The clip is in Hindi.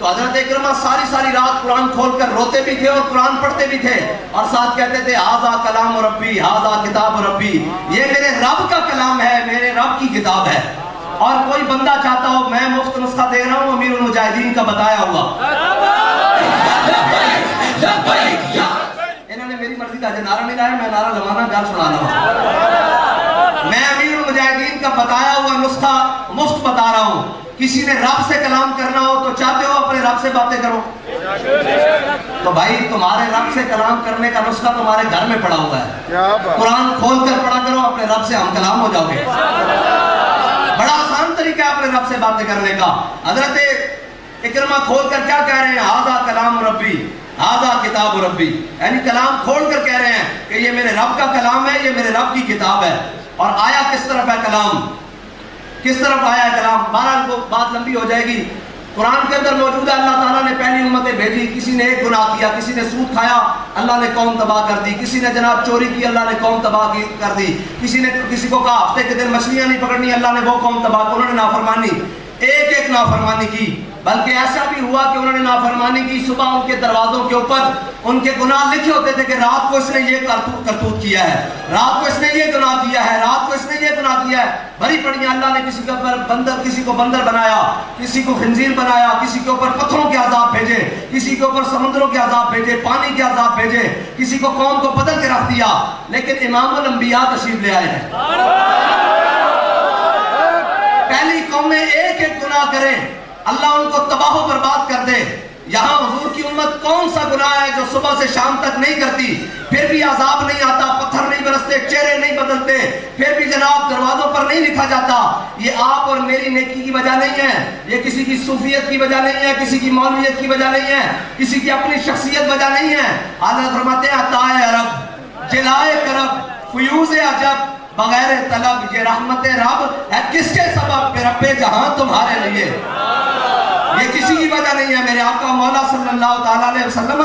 तो हजरत इकरमा सारी सारी रात कुरान खोलकर रोते भी थे और कुरान पढ़ते भी थे और साथ कहते थे हाजा कलाम रब्बी, हाजा किताब रब्बी, ये मेरे रब का कलाम है, मेरे रब की किताब है। और कोई बंदा चाहता हो, मैं मुफ्त नुस्खा दे रहा हूँ अमीरुल मुजाहिदीन का बताया हुआ, इन्होंने मेरी मर्जी का नारा नहीं लाया, मैं नारा लगाना गाल सुनाना हूँ। मैं अमीरुल मुजाहिदीन का बताया हुआ नुस्खा मुफ्त बता रहा हूँ। किसी ने रब से कलाम करना हो तो चाहते हो अपने रब से बातें करो, तो भाई तुम्हारे रब से कलाम करने का नुस्खा तुम्हारे घर में पड़ा हुआ है। कुरान खोल कर पढ़ा करो, अपने रब से हम कलाम हो जाओगे। बड़ा आसान तरीका है अपने रब से बातें करने का। हजरत इकरमा खोल कर क्या कह रहे हैं, हाजा कलाम रब्बी, हाजा किताब रब्बी, यानी कलाम खोल कर कह रहे हैं कि ये मेरे रब का कलाम है, ये मेरे रब की किताब है। और आया किस तरफ है कलाम, किस तरफ आया है कलाम, बहरहाल को बात लंबी हो जाएगी। कुरान के अंदर मौजूद है अल्लाह ताला ने पहली उम्मतें भेजी, किसी ने एक गुनाह किया, किसी ने सूद खाया, अल्लाह ने कौम तबाह कर दी, किसी ने जनाब चोरी की, अल्लाह ने कौम तबाह कर दी, किसी को कहा हफ्ते के दिन मछलियां नहीं पकड़नी, अल्लाह ने वो कौम तबाह, उन्होंने नाफरमानी, एक एक नाफरमानी की। बल्कि ऐसा भी हुआ कि उन्होंने नाफरमानी की, सुबह उनके दरवाजों के ऊपर उनके गुनाह लिखे होते थे कि रात को इसने ये करतूत किया है, रात को इसने ये गुनाह किया है, रात को इसने ये गुनाह किया है। भरी पड़ी अल्लाह ने किसी के ऊपर बंदर, किसी को बंदर बनाया, किसी को खंजीर बनाया, किसी के ऊपर पत्थरों के अजाब भेजे, किसी के ऊपर समुद्रों के अजाब भेजे, पानी के अजाब भेजे, किसी को कौम को बदल के रख दिया। लेकिन इमामुल अंबिया तशरीफ ले आए हैं। पहली कौमें एक एक गुनाह करें, अल्लाह उनको तबाह बर्बाद कर दे। यहाँ हुजूर की उम्मत कौन सा गुनाह है जो सुबह से शाम तक नहीं करती, फिर भी अजाब नहीं आता, पत्थर नहीं बरसते, चेहरे नहीं बदलते, फिर भी जनाब दरवाजों पर नहीं लिखा जाता। ये आप और मेरी नेकी की वजह नहीं है, ये किसी की सूफियत की वजह नहीं है, किसी की मौलवियत की वजह नहीं है, किसी की अपनी शख्सियत वजह नहीं है। हज़रत फरमाते हैं अताए अरब, जिलाए करब, फयूज़े अजब, बगैर तलब, ये रहमत रब है किसके सबब, रब्बे जहां तुम्हारे लिए। ये किसी की वजह नहीं है, मेरे आका मौला सल्लल्लाहु अलैहि वसल्लम